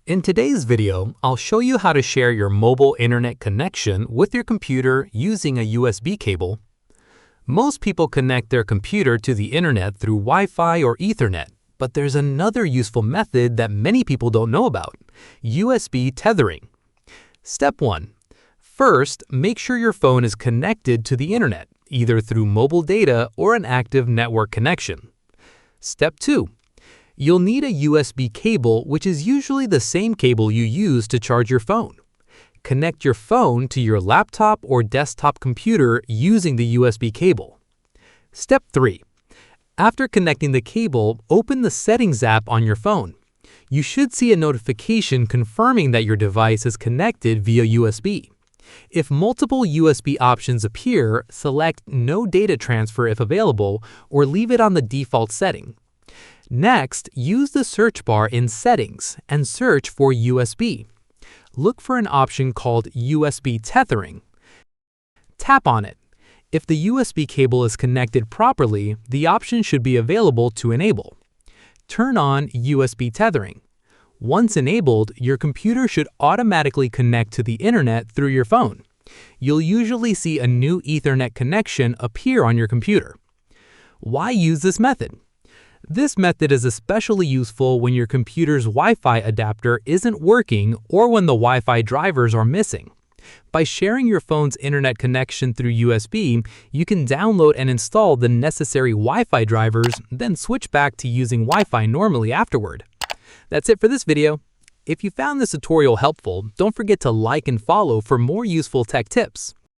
In today's video, I'll show you how to share your mobile internet connection with your computer using a USB cable. Most people connect their computer to the internet through Wi-Fi or Ethernet, but there's another useful method that many people don't know about: USB tethering. Step 1. First, make sure your phone is connected to the internet, either through mobile data or an active network connection. Step 2. You'll need a USB cable, which is usually the same cable you use to charge your phone. Connect your phone to your laptop or desktop computer using the USB cable. Step 3. After connecting the cable, open the Settings app on your phone. You should see a notification confirming that your device is connected via USB. If multiple USB options appear, select No Data Transfer if available, or leave it on the default setting. Next, use the search bar in Settings and search for USB. Look for an option called USB tethering. Tap on it. If the USB cable is connected properly, the option should be available to enable. Turn on USB tethering. Once enabled, your computer should automatically connect to the internet through your phone. You'll usually see a new Ethernet connection appear on your computer. Why use this method? This method is especially useful when your computer's Wi-Fi adapter isn't working or when the Wi-Fi drivers are missing. By sharing your phone's internet connection through USB, you can download and install the necessary Wi-Fi drivers, then switch back to using Wi-Fi normally afterward. That's it for this video. If you found this tutorial helpful, don't forget to like and follow for more useful tech tips.